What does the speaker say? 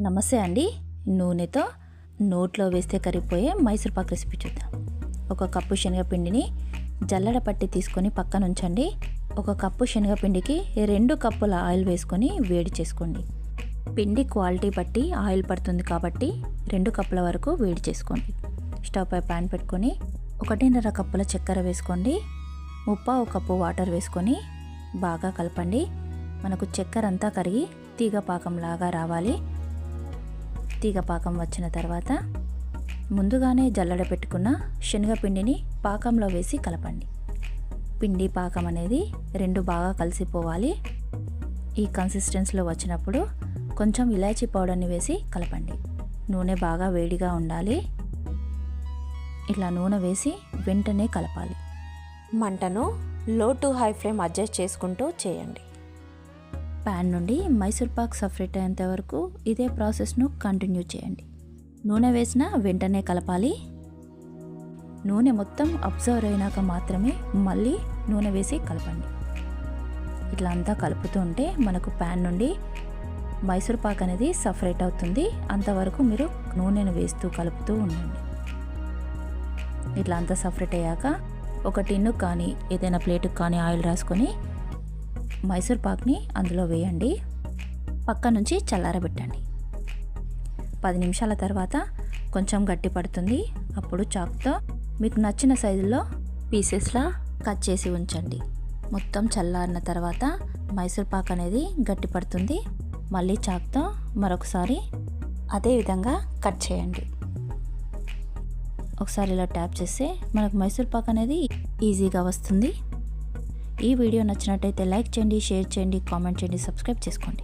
నమస్తే అండి. నూనెతో నోట్లో వేస్తే కరిగిపోయే మైసూర్పాక్ రెసిపీ చూద్దాం. ఒక కప్పు శనగపిండిని జల్లెడ పట్టి తీసుకొని పక్కన ఉంచండి. ఒక కప్పు శనగపిండికి 2 కప్పుల ఆయిల్ వేసుకొని వేడి చేసుకోండి. పిండి క్వాలిటీ బట్టి ఆయిల్ పడుతుంది కాబట్టి 2 కప్పుల వరకు వేడి చేసుకోండి. స్టవ్ పై ప్యాన్ పెట్టుకొని 1.5 కప్పుల చక్కెర వేసుకోండి. 1/4 కప్పు వాటర్ వేసుకొని బాగా కలపండి. మనకు చక్కెర అంతా కరిగి తీగ పాకంలాగా రావాలి. తీగ పాకం వచ్చిన తర్వాత ముందుగానే జల్లెడ పెట్టుకున్న శనగపిండిని పాకంలో వేసి కలపండి. పిండి పాకం అనేది 2 బాగా కలిసిపోవాలి. ఈ కన్సిస్టెన్సీలో వచ్చినప్పుడు కొంచెం ఇలాచీ పౌడర్ని వేసి కలపండి. నూనె బాగా వేడిగా ఉండాలి. ఇట్లా నూనె వేసి వెంటనే కలపాలి. మంటను లో టు హై ఫ్లేమ్ అడ్జస్ట్ చేసుకుంటూ చేయండి. ప్యాన్ నుండి మైసూర్పాక్ సపరేట్ అయ్యేంత వరకు ఇదే ప్రాసెస్ను కంటిన్యూ చేయండి. నూనె వేసిన వెంటనే కలపాలి. నూనె మొత్తం అబ్జర్వ్ అయినాక మాత్రమే మళ్ళీ నూనె వేసి కలపండి. ఇట్లా అంతా కలుపుతూ ఉంటే మనకు ప్యాన్ నుండి మైసూర్పాక్ అనేది సపరేట్ అవుతుంది. అంతవరకు మీరు నూనెను వేస్తూ కలుపుతూ ఉండండి. ఇట్లా అంతా సపరేట్ అయ్యాక ఒక టిన్ను కానీ ఏదైనా ప్లేటుకు కానీ ఆయిల్ రాసుకొని మైసూర్పాక్ని అందులో వేయండి. పక్క నుంచి చల్లారబెట్టండి. 10 నిమిషాల తర్వాత కొంచెం గట్టి పడుతుంది. అప్పుడు చాకుతో మీకు నచ్చిన సైజులో పీసెస్లా కట్ చేసి ఉంచండి. మొత్తం చల్లారిన తర్వాత మైసూర్పాక్ అనేది గట్టి పడుతుంది. మళ్ళీ చాకుతో మరొకసారి అదే విధంగా కట్ చేయండి. ఒకసారి ఇలా ట్యాప్ చేస్తే మనకు మైసూర్పాక్ అనేది ఈజీగా వస్తుంది. ఈ వీడియో నచ్చినట్టయితే లైక్ చేయండి, షేర్ చేయండి, కామెంట్ చేయండి, సబ్స్క్రైబ్ చేసుకోండి.